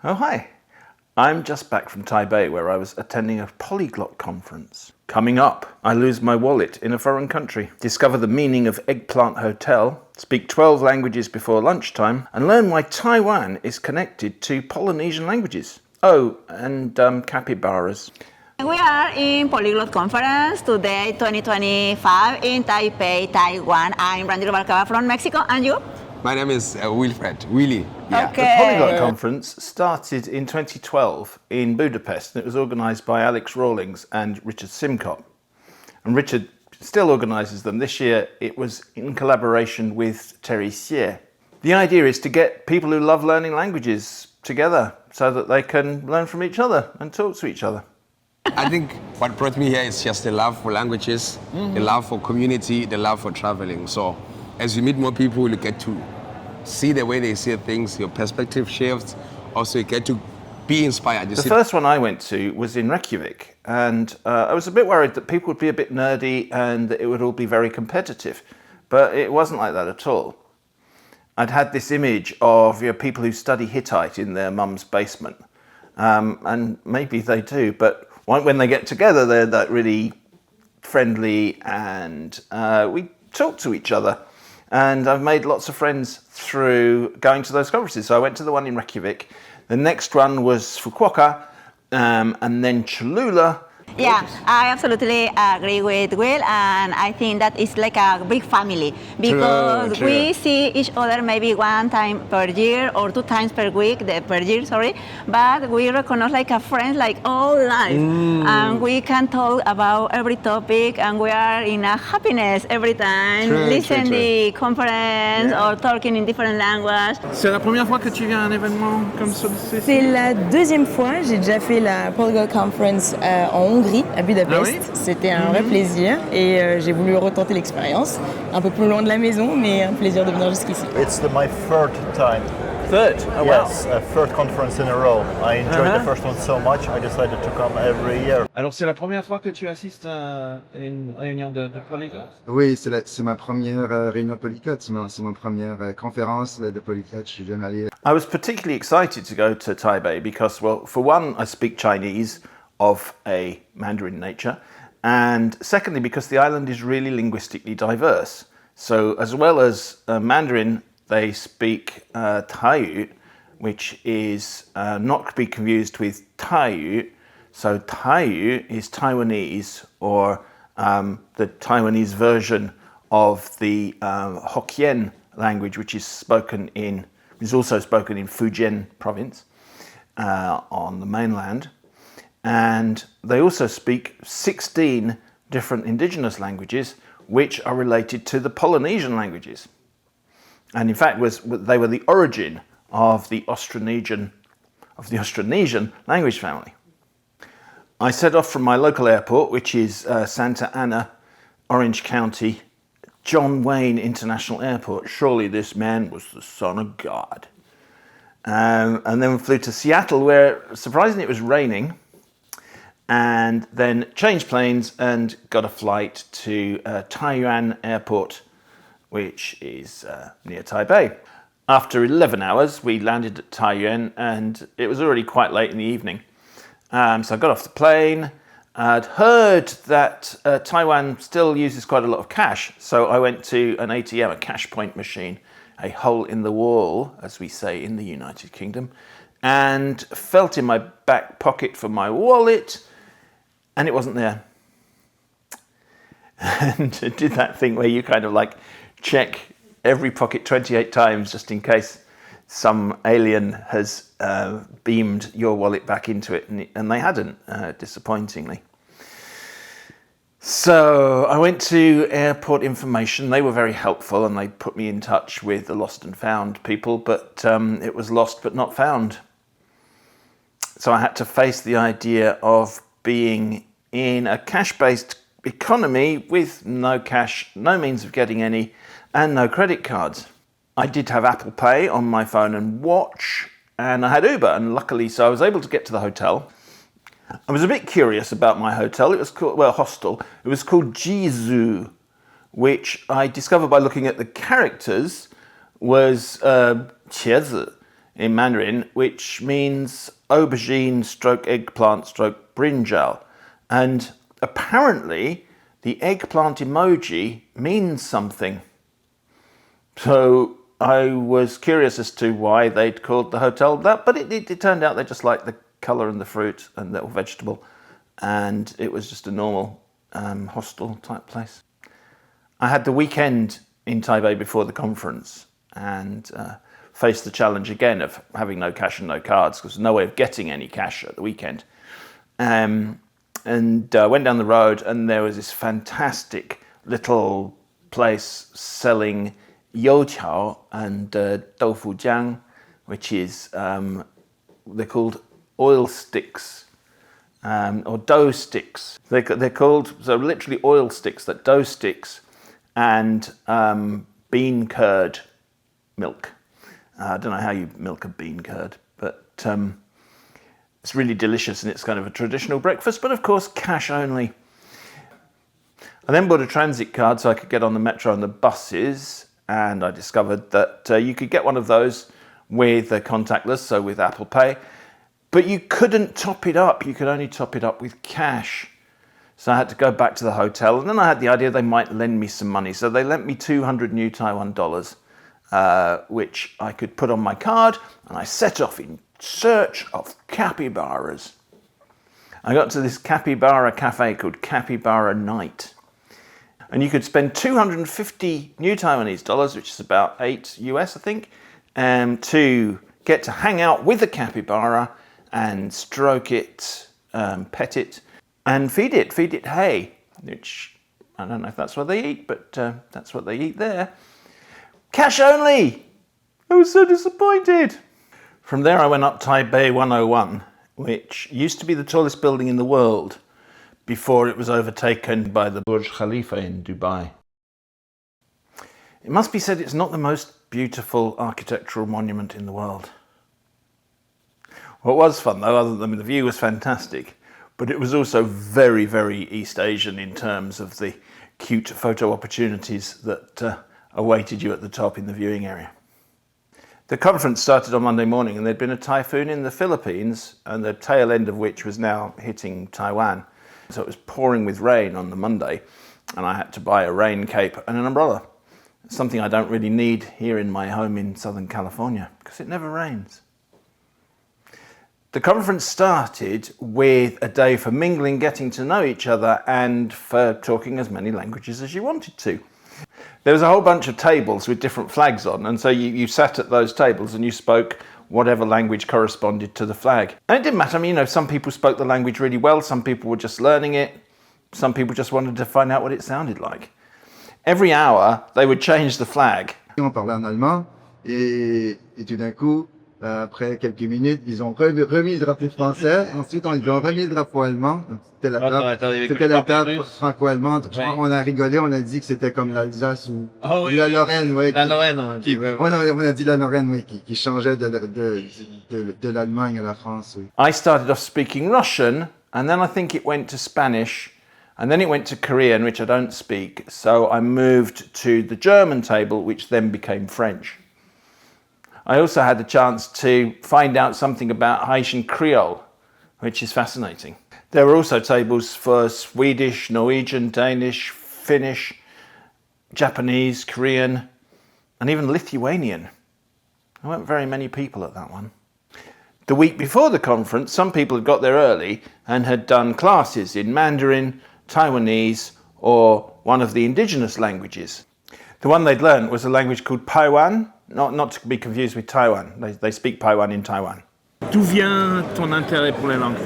Oh, hi. I'm just back from Taipei where I was attending a Polyglot Conference. Coming up, I lose my wallet in a foreign country, discover the meaning of Eggplant Hotel, speak 12 languages before lunchtime, and learn why Taiwan is connected to Polynesian languages. Oh, and capybaras. We are in Polyglot Conference today, 2025 in Taipei, Taiwan. I'm Brandy from Mexico, and you? My name is Wilfred, Willy. Yeah. The Polyglot Conference started in 2012 in Budapest, and it was organised by Alex Rawlings and Richard Simcott. And Richard still organises them. This year it was in collaboration with Terry Xie. The idea is to get people who love learning languages together so that they can learn from each other and talk to each other. I think what brought me here is just the love for languages, the love for community, the love for traveling. So as you meet more people, you get to see the way they see things, your perspective shifts. Also, you get to be inspired. The first one I went to was in Reykjavik, and I was a bit worried that people would be a bit nerdy and that it would all be very competitive, but it wasn't like that at all. I'd had this image of people who study Hittite in their mum's basement, and maybe they do, but when they get together, they're like really friendly, and we talk to each other. And I've made lots of friends through going to those conferences. So I went to the one in Reykjavik. The next one was Fukuoka, and then Cholula. Yeah, I absolutely agree with Will, and I think that it's like a big family because we see each other maybe one time per year or 2 times per year, but we recognize like a friend like all life, and we can talk about every topic, and we are in a happiness every time, listen the conference or talking in different languages. C'est la première fois que tu viens à un événement comme celui-ci? C'est la deuxième fois, j'ai déjà fait la Polyglot Conference en Hongrie, à Budapest. Ah oui? C'était un vrai plaisir et j'ai voulu retenter l'expérience. Un peu plus loin de la maison, mais un plaisir de venir jusqu'ici. It's my third time. Third? Oh, yes, wow. Third conference in a row. I enjoyed the first one so much, I decided to come every year. Alors c'est la première fois que tu assistes à une réunion de Polyglot? Oui, c'est ma première réunion Polyglot, c'est ma première conférence de Polyglot. Je suis jamais allé. I was particularly excited to go to Taipei because, well, for one, I speak Chinese of a Mandarin nature, and secondly, because the island is really linguistically diverse. So as well as Mandarin, they speak Taiyu, which is not to be confused with Taiyu. So Taiyu is Taiwanese, or the Taiwanese version of the Hokkien language, which is also spoken in Fujian province on the mainland. And they also speak 16 different indigenous languages, which are related to the Polynesian languages. And in fact, they were the origin of the Austronesian language family. I set off from my local airport, which is Santa Ana, Orange County, John Wayne International Airport. Surely this man was the son of God. And then we flew to Seattle, where surprisingly it was raining, and then changed planes and got a flight to Taiyuan Airport, which is near Taipei. After 11 hours, we landed at Taiyuan, and it was already quite late in the evening. So I got off the plane. I'd heard that Taiwan still uses quite a lot of cash, so I went to an ATM, a cash point machine, a hole in the wall, as we say in the United Kingdom, and felt in my back pocket for my wallet, and it wasn't there. And did that thing where you kind of like check every pocket 28 times just in case some alien has beamed your wallet back into it, and they hadn't, disappointingly. So I went to airport information. They were very helpful, and they put me in touch with the lost and found people, but it was lost but not found. So I had to face the idea of being in a cash-based economy with no cash, no means of getting any, and no credit cards. I did have Apple Pay on my phone and watch, and I had Uber, and luckily, so I was able to get to the hotel. I was a bit curious about my hotel. It was called, hostel. It was called Jizu, which I discovered by looking at the characters was 茄子 in Mandarin, which means aubergine stroke eggplant stroke brinjal. And apparently the eggplant emoji means something. So I was curious as to why they'd called the hotel that, but it turned out they just liked the colour and the fruit and the vegetable, and it was just a normal hostel type place. I had the weekend in Taipei before the conference and faced the challenge again of having no cash and no cards because there's no way of getting any cash at the weekend. And went down the road and there was this fantastic little place selling youqiao and doufu jiang, which is, they're called oil sticks or dough sticks. They're called, so literally oil sticks, that dough sticks and bean curd milk. I don't know how you milk a bean curd, but it's really delicious and it's kind of a traditional breakfast, but of course cash only. I then bought a transit card so I could get on the metro and the buses, and I discovered that you could get one of those with contactless, so with Apple Pay, but you couldn't top it up. You could only top it up with cash. So I had to go back to the hotel, and then I had the idea they might lend me some money. So they lent me 200 new Taiwan dollars, which I could put on my card, and I set off in search of capybaras. I got to this capybara cafe called Capybara Night. And you could spend 250 new Taiwanese dollars, which is about 8 US, I think, to get to hang out with a capybara and stroke it, pet it, and feed it hay, which I don't know if that's what they eat, but that's what they eat there. Cash only! I was so disappointed. From there I went up Taipei 101, which used to be the tallest building in the world before it was overtaken by the Burj Khalifa in Dubai. It must be said it's not the most beautiful architectural monument in the world. What was fun though, other than the view was fantastic, but it was also very, very East Asian in terms of the cute photo opportunities that awaited you at the top in the viewing area. The conference started on Monday morning and there'd been a typhoon in the Philippines, and the tail end of which was now hitting Taiwan. So it was pouring with rain on the Monday, and I had to buy a rain cape and an umbrella. Something I don't really need here in my home in Southern California because it never rains. The conference started with a day for mingling, getting to know each other, and for talking as many languages as you wanted to. There was a whole bunch of tables with different flags on, and so you sat at those tables and you spoke whatever language corresponded to the flag. And it didn't matter, I mean, you know, some people spoke the language really well, some people were just learning it, some people just wanted to find out what it sounded like. Every hour, they would change the flag. On parlait en allemand, et tout d'un coup, après quelques minutes, ils ont remis le drapeau français, ensuite ils ont remis le drapeau allemand. C'était la table franco-allemande. On a rigolé, on a dit que c'était comme l'Alsace ou la Lorraine. Ouais, la Lorraine. On a dit la Lorraine, oui, qui changeait de l'Allemagne à la France. Oui. I started off speaking Russian, and then I think it went to Spanish, and then it went to Korean, which I don't speak. So I moved to the German table, which then became French. I also had the chance to find out something about Haitian Creole, which is fascinating. There were also tables for Swedish, Norwegian, Danish, Finnish, Japanese, Korean, and even Lithuanian. There weren't very many people at that one. The week before the conference, some people had got there early and had done classes in Mandarin, Taiwanese, or one of the indigenous languages. The one they'd learned was a language called Paiwan, not to be confused with Taiwan. They speak Paiwan in Taiwan. D'où vient ton intérêt pour les langues?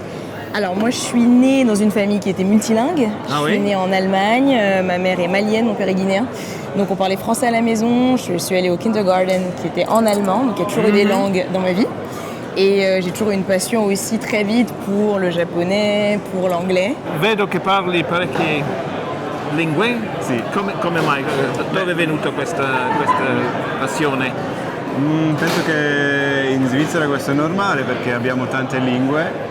Alors moi je suis née dans une famille qui était multilingue. Je suis née en Allemagne, ma mère est malienne, mon père est guinéen. Donc on parlait français à la maison, je suis allée au kindergarten qui était en allemand, donc il y a toujours eu des langues dans ma vie. Et j'ai toujours eu une passion aussi très vite pour le japonais, pour l'anglais. Vedo che parli parecchie lingue? Sì. Come mai? Dove è venuta questa passione? Penso che in Svizzera questo è normale perché abbiamo tante lingue.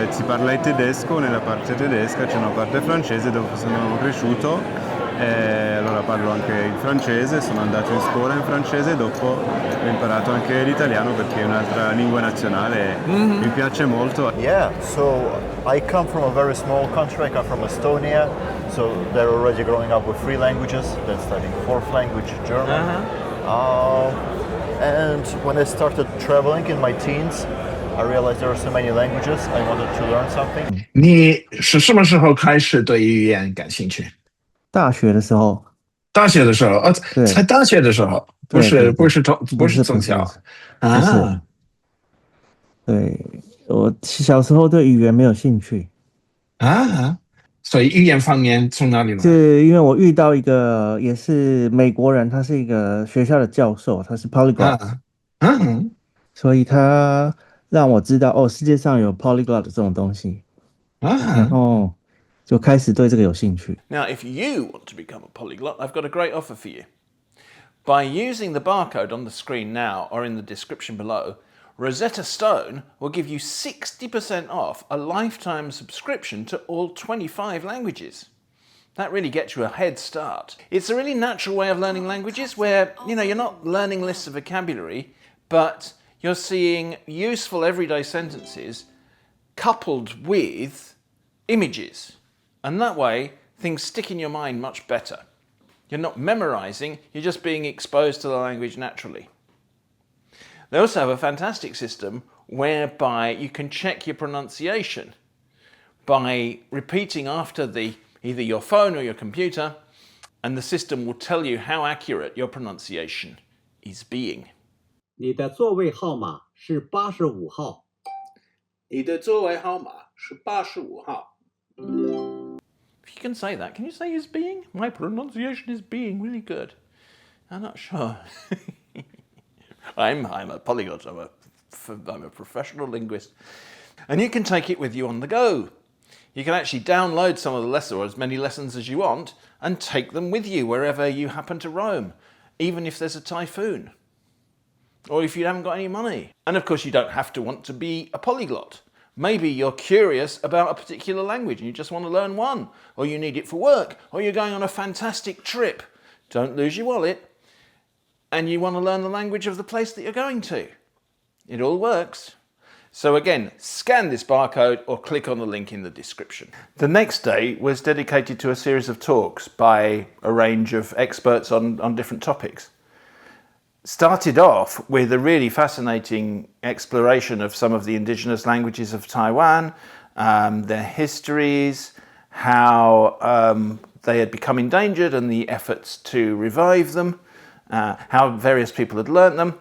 Si parla il tedesco, nella parte tedesca c'è una parte francese dove sono cresciuto e allora parlo anche il francese, sono andato in scuola in francese, dopo ho imparato anche l'italiano perché è un'altra lingua nazionale e mi piace molto. Yeah, so I come from a very small country. I come from Estonia, so they're already growing up with 3 languages. They're studying 4th language, German. And when I started traveling in my teens, I realized there are so many languages. I wanted to learn something. 你是什么时候开始对语言感兴趣？大学的时候，大学的时候，对才大学的时候，不对对是不是从不不是不是是从小不是啊对，我小时候对语言没有兴趣，啊，所以语言方面从哪里来？是因为我遇到一个也是美国人，他是一个学校的教授，他是 polyglot，嗯所以他让我知道哦，世界上有 polyglot 这种东西，然啊。后就开始对这个有兴趣。 Now, if you want to become a polyglot, I've got a great offer for you. By using the barcode on the screen now or in the description below, Rosetta Stone will give you 60% off a lifetime subscription to all 25 languages. That really gets you a head start. It's a really natural way of learning languages where, you're not learning lists of vocabulary, but you're seeing useful everyday sentences coupled with images. And that way, things stick in your mind much better. You're not memorizing, you're just being exposed to the language naturally. They also have a fantastic system whereby you can check your pronunciation by repeating after either your phone or your computer, and the system will tell you how accurate your pronunciation is being. 你的座位号码是85号。你的座位号码是85号。If you can say that, can you say is being? My pronunciation is being really good. I'm not sure. I'm a polyglot. I'm a professional linguist. And you can take it with you on the go. You can actually download some of the lessons, or as many lessons as you want, and take them with you wherever you happen to roam, even if there's a typhoon, or if you haven't got any money. And of course, you don't have to want to be a polyglot. Maybe you're curious about a particular language and you just want to learn one, or you need it for work, or you're going on a fantastic trip. Don't lose your wallet. And you want to learn the language of the place that you're going to. It all works. So again, scan this barcode or click on the link in the description. The next day was dedicated to a series of talks by a range of experts on different topics. Started off with a really fascinating exploration of some of the indigenous languages of Taiwan, their histories, how they had become endangered and the efforts to revive them, how various people had learnt them.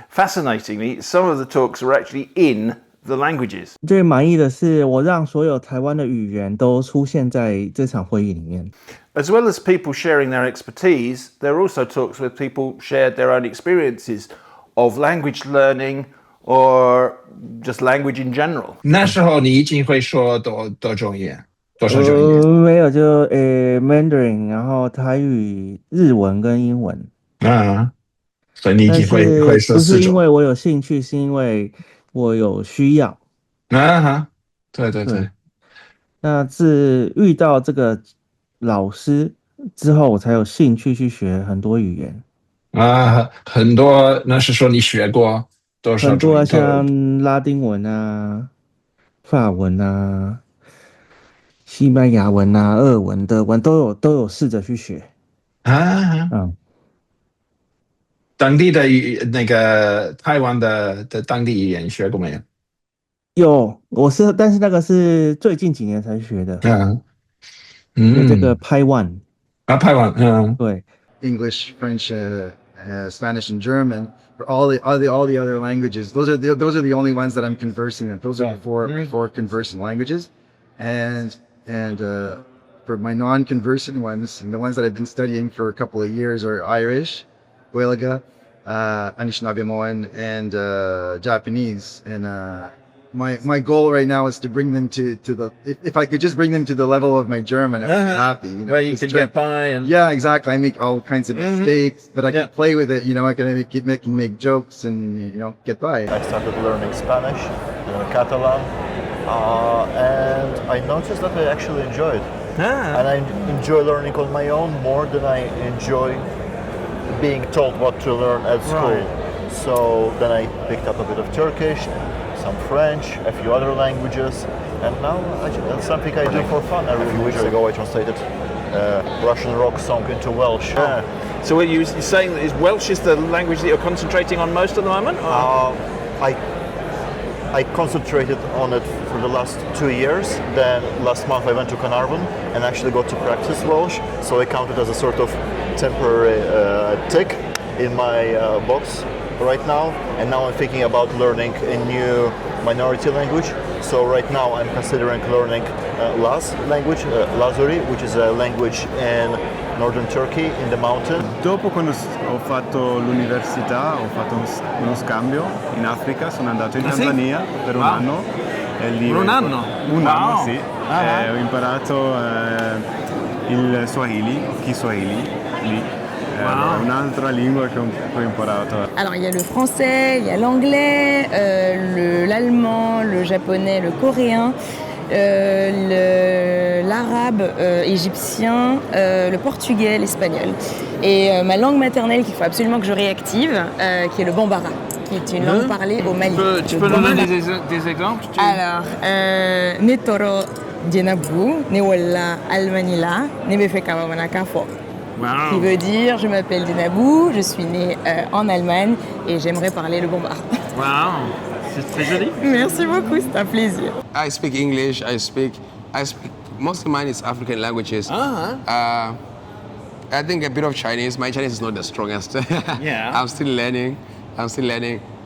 Fascinatingly, some of the talks were actually in the languages. 最满意的是，我让所有台湾的语言都出现在这场会议里面。As well as people sharing their expertise, there are also talks where people shared their own experiences of language learning or just language in general. 那时候你已经会说多种语言？多少种语言？没有，就Mandarin， 然后台语、日文跟英文。所以你已经会说4种。不是因为我有兴趣，是因为我有需要。对。那是遇到这个老师之后，我才有兴趣去学很多语言。很多，那是说你学过多少种？很多像拉丁文啊、法文啊、西班牙文啊、俄文、德文都有试着去学。当地的那个台湾的当地语言学过没有？有，但是那个是最近几年才学的。这个拍one。拍one，对。English, French, Spanish, and German. For all the other languages, those are the only ones that I'm conversing in. Those are four conversant languages, and for my non-conversant ones, and the ones that I've been studying for a couple of years are Irish, Welaga, Anishinaabemowin, and Japanese. And my goal right now is to bring them to the, if I could just bring them to the level of my German, I'd be happy. Where you can get by and... Yeah, exactly. I make all kinds of mistakes, but I can play with it, I can make jokes and, get by. I started learning Spanish, Catalan, and I noticed that I actually enjoy it. And I enjoy learning on my own more than I enjoy being told what to learn at school. Right. So then I picked up a bit of Turkish, some French, a few other languages, and now that's something I do for fun. A few weeks ago I translated Russian rock song into Welsh. Oh. So are you saying that Welsh is the language that you're concentrating on most at the moment? I concentrated on it for the last 2 years. Then last month I went to Carnarvon and actually got to practice Welsh. So I count it as a sort of temporary tick in my box right now. And now I'm thinking about learning a new minority language. So right now I'm considering learning Laz language, Lazuri, which is a language in northern Turkey in the mountain. Dopo quando ho fatto l'università ho fatto uno scambio in Africa, sono andato in Tanzania per un anno. E lì Un anno? Un anno, sì. Ho imparato il Swahili, Kiswahili, lì. Un'altra lingua che ho imparato. Alors il y a le français, il y a l'anglais, l'allemand, le japonais, le coréen, l'arabe égyptien, le portugais, l'espagnol. Et ma langue maternelle qu'il faut absolument que je réactive, qui est le bambara, qui est une langue parlée au Mali. Tu peux donner des exemples? Alors, Netoro Dienabu, Newalla Almanila, Nebefeka Manakafo. Qui veut dire je m'appelle Dinabou, je suis née en Allemagne et j'aimerais parler le bambara. Wow, c'est très joli. Merci beaucoup, c'est un plaisir. I speak English, I speak most of mine is African languages. I think a bit of Chinese. My Chinese is not the strongest. Yeah. I'm still learning.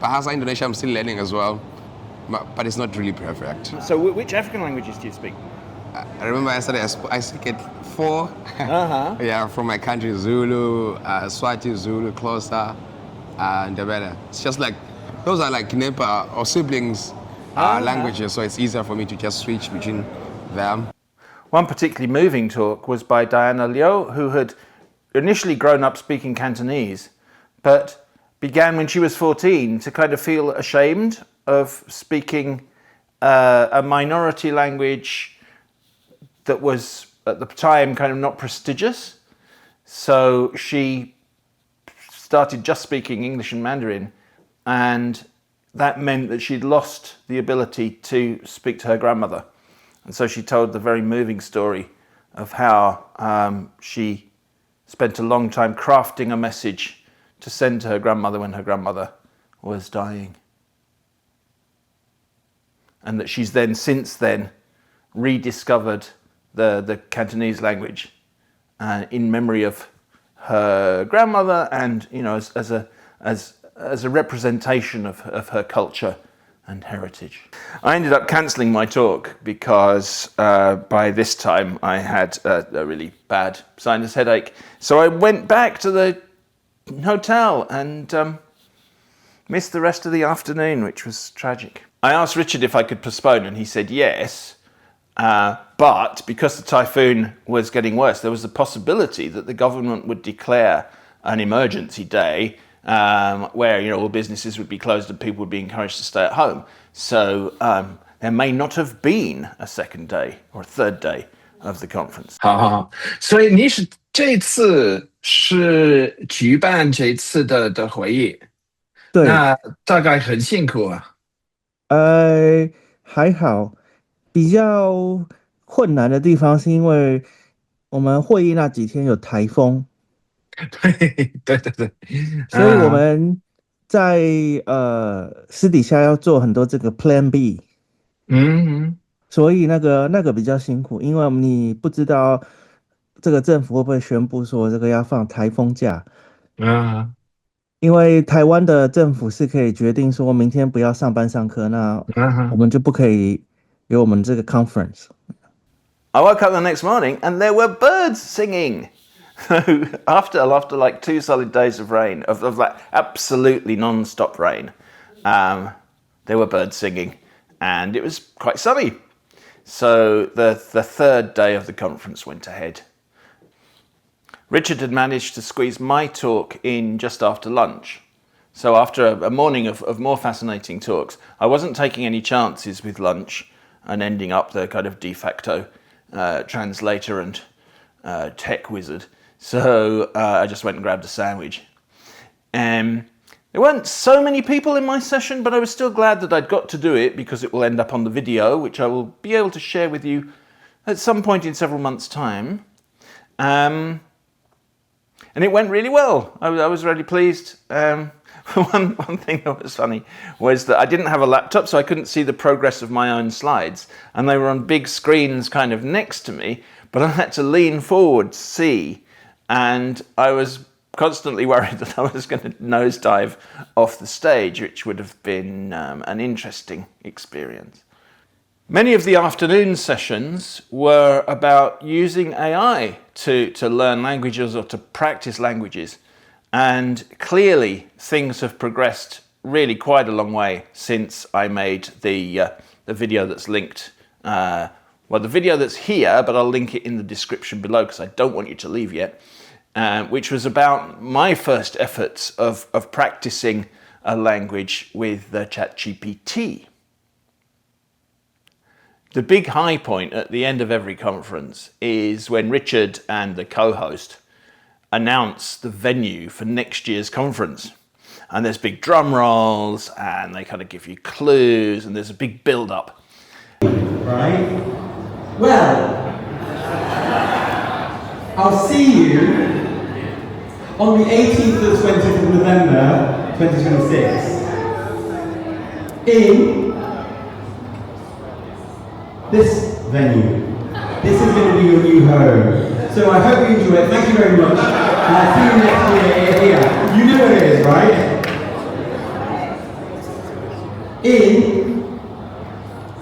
Bahasa Indonesia I'm still learning as well. But it's not really perfect. So which African languages do you speak? I remember I speak it 4. Yeah, from my country, Zulu, Swati, Zulu, Xhosa, and Ndebele. It's just like, those are like Nepa or siblings languages, so it's easier for me to just switch between them. One particularly moving talk was by Diana Liu, who had initially grown up speaking Cantonese, but began when she was 14 to kind of feel ashamed of speaking a minority language that was at the time kind of not prestigious. So she started just speaking English and Mandarin, and that meant that she'd lost the ability to speak to her grandmother. And so she told the very moving story of how she spent a long time crafting a message to send to her grandmother when her grandmother was dying. And that she's then, since then, rediscovered the Cantonese language in memory of her grandmother, and as a representation of her culture and heritage. I ended up cancelling my talk because by this time I had a really bad sinus headache. So I went back to the hotel and missed the rest of the afternoon, which was tragic. I asked Richard if I could postpone, and he said yes. But because the typhoon was getting worse, there was a possibility that the government would declare an emergency day where all businesses would be closed and people would be encouraged to stay at home. So there may not have been a second day or a third day of the conference. 好，所以你是这次是举办这次的会议，对，那大概很辛苦啊。还好，比较困难的地方是因为我们会议那几天有台风，对，所以我们在私底下要做很多这个 Plan B， 所以那个比较辛苦，因为你不知道这个政府会不会宣布说这个要放台风假，因为台湾的政府是可以决定说明天不要上班上课，那我们就不可以有我们这个 conference。 I woke up the next morning and there were birds singing. after like 2 solid days of rain, of like absolutely non-stop rain, there were birds singing, and it was quite sunny. So the third day of the conference went ahead. Richard had managed to squeeze my talk in just after lunch. So after a morning of more fascinating talks, I wasn't taking any chances with lunch and ending up the kind of de facto translator and tech wizard. So I just went and grabbed a sandwich. There weren't so many people in my session, but I was still glad that I'd got to do it because it will end up on the video, which I will be able to share with you at some point in several months' time. And it went really well. I was really pleased. One thing that was funny was that I didn't have a laptop, so I couldn't see the progress of my own slides. And they were on big screens kind of next to me, but I had to lean forward to see. And I was constantly worried that I was going to nosedive off the stage, which would have been an interesting experience. Many of the afternoon sessions were about using AI to learn languages or to practice languages. And clearly things have progressed really quite a long way since I made the video that's linked. Well, the video that's here, but I'll link it in the description below because I don't want you to leave yet. Which was about my first efforts of practicing a language with ChatGPT. The big high point at the end of every conference is when Richard and the co-host announce the venue for next year's conference. And there's big drum rolls and they kind of give you clues and there's a big build-up. Right? Well, I'll see you on the 18th to the 20th of November 2026 in this venue. This is going to be your new home. So I hope you enjoy it. Thank you very much. And I'll see you next year here. You know where it is, right?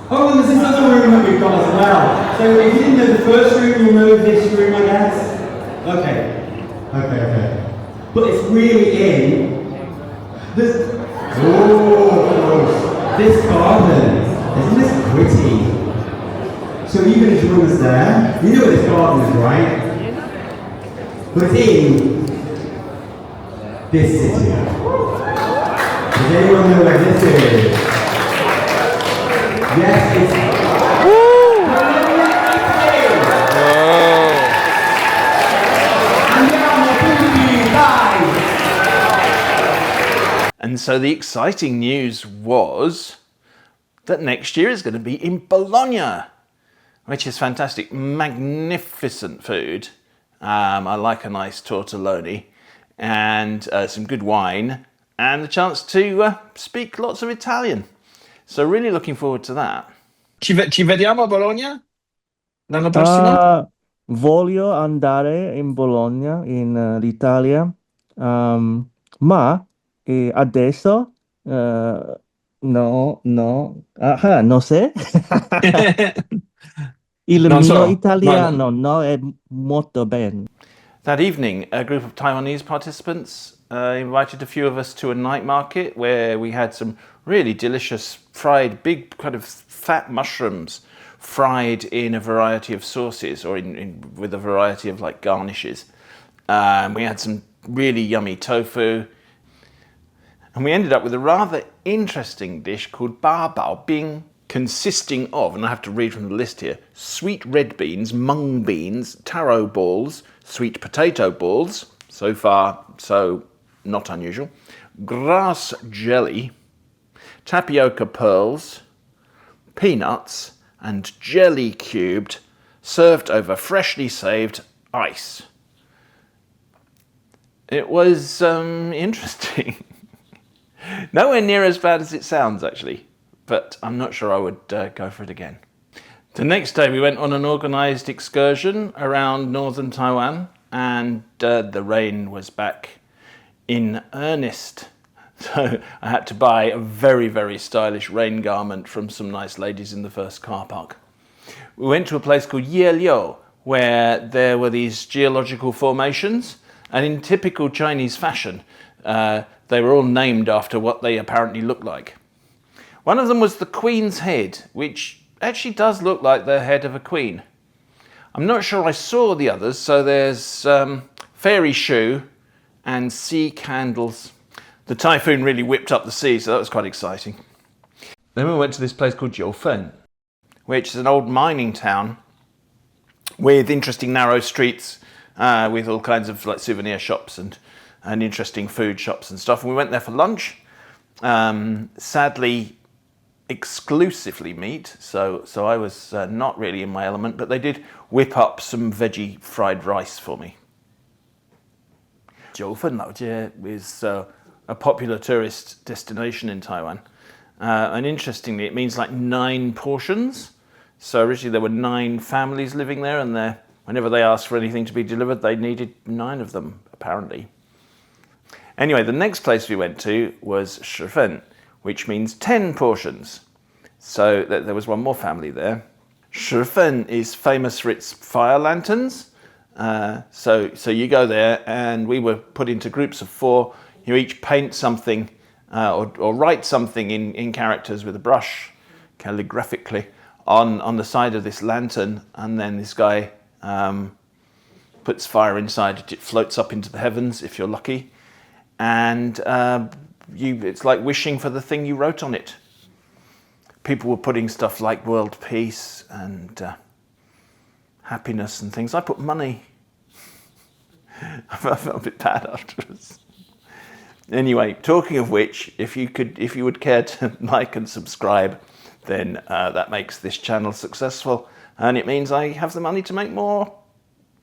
Oh, and there's this other room that we've got as well. So if you didn't know the first room, you'll know this room, I guess. Okay. But it's really in this. Oh, this garden. Isn't this pretty? So even if your room is there, you know where this garden is, right? But it's in this city. Does anyone know where this is? Yes, it's. And so the exciting news was that next year is going to be in Bologna, which is fantastic. Magnificent food. I like a nice tortelloni and some good wine and the chance to speak lots of Italian. So really looking forward to that. Ci vediamo a Bologna l'anno prossimo? Voglio andare in Bologna, in l'Italia, ma adesso no, non sé. Il mio italiano no è molto bene. That evening, a group of Taiwanese participants invited a few of us to a night market where we had some really delicious fried, big kind of fat mushrooms fried in a variety of sauces or with a variety of like garnishes. We had some really yummy tofu. And we ended up with a rather interesting dish called ba bao bing, consisting of, and I have to read from the list here, sweet red beans, mung beans, taro balls, sweet potato balls, so far so not unusual, grass jelly, tapioca pearls, peanuts, and jelly cubed, served over freshly saved ice. It was interesting. Nowhere near as bad as it sounds, actually, but I'm not sure I would go for it again. The next day we went on an organised excursion around northern Taiwan, and the rain was back in earnest. So I had to buy a very, very stylish rain garment from some nice ladies in the first car park. We went to a place called Yeliu, where there were these geological formations, and in typical Chinese fashion, they were all named after what they apparently looked like. One of them was the Queen's Head, which actually does look like the head of a queen. I'm not sure I saw the others, so there's fairy shoe and sea candles. The typhoon really whipped up the sea, so that was quite exciting. Then we went to this place called Jiufen, which is an old mining town with interesting narrow streets, with all kinds of like souvenir shops and interesting food shops and stuff. And we went there for lunch. Sadly, exclusively meat, so I was not really in my element, but they did whip up some veggie fried rice for me. 九份老街 is a popular tourist destination in Taiwan, and interestingly it means like 9 portions. So originally there were 9 families living there, and whenever they asked for anything to be delivered they needed 9 of them apparently. Anyway, the next place we went to was Shifen, which means 10 portions. So there was one more family there. Shifen is famous for its fire lanterns. So you go there, and we were put into groups of 4. You each paint something or write something in characters with a brush, calligraphically, on the side of this lantern, and then this guy puts fire inside it. It floats up into the heavens if you're lucky. And it's like wishing for the thing you wrote on it. People were putting stuff like world peace and happiness and things. I put money. I felt a bit bad afterwards. Anyway, talking of which, if you would care to like and subscribe, then that makes this channel successful, and it means I have the money to make more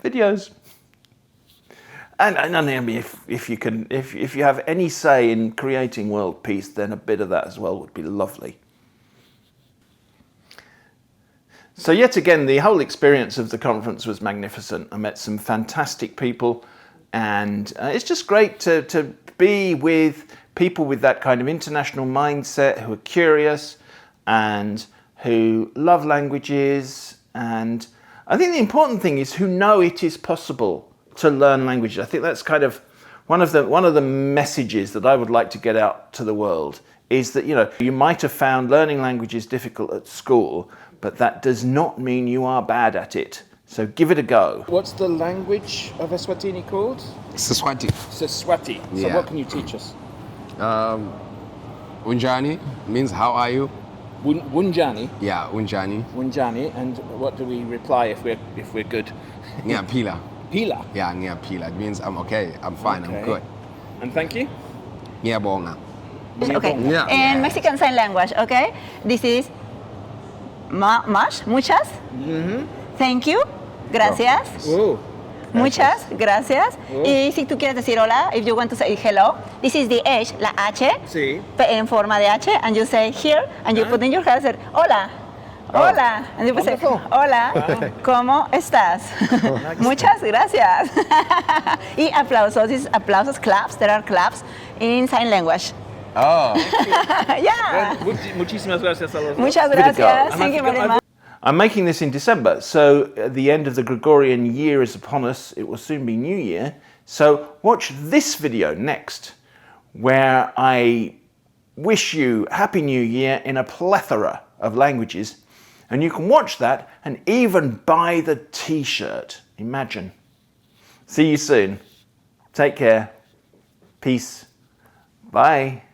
videos. And I mean, if you have any say in creating world peace, then a bit of that as well would be lovely. So yet again, the whole experience of the conference was magnificent. I met some fantastic people, and it's just great to be with people with that kind of international mindset, who are curious and who love languages. And I think the important thing is who know it is possible to learn languages. I think that's kind of one of the messages that I would like to get out to the world, is that, you might have found learning languages difficult at school, but that does not mean you are bad at it. So give it a go. What's the language of Eswatini called? Siswati. Siswati. So Yeah. what can you teach us? Unjani means how are you? Wunjani. Yeah, Unjani. Wunjani. And what do we reply if we're good? Nia pila. Pila. Yeah, nia pila. It means I'm okay, I'm fine, I'm good. And thank you? Nia bonga. Okay. Yeah. And Mexican Sign Language, okay? This is much, muchas. Thank you. Gracias. Muchas gracias. Y si tú quieres decir hola, if you want to say hello, this is the H, la H, Sí. en forma de H, and you say here, and you put in your hand, say, hola. Hola. And you say, hola, ¿cómo estás? Muchas gracias. Y aplausos, this is aplausos, claps, there are claps in sign language. Oh. Yeah. Muchísimas gracias a los dos. Muchas gracias. Thank you very much. I'm making this in December, so the end of the Gregorian year is upon us. It will soon be New Year. So watch this video next, where I wish you Happy New Year in a plethora of languages. And you can watch that and even buy the t-shirt. Imagine. See you soon. Take care. Peace. Bye.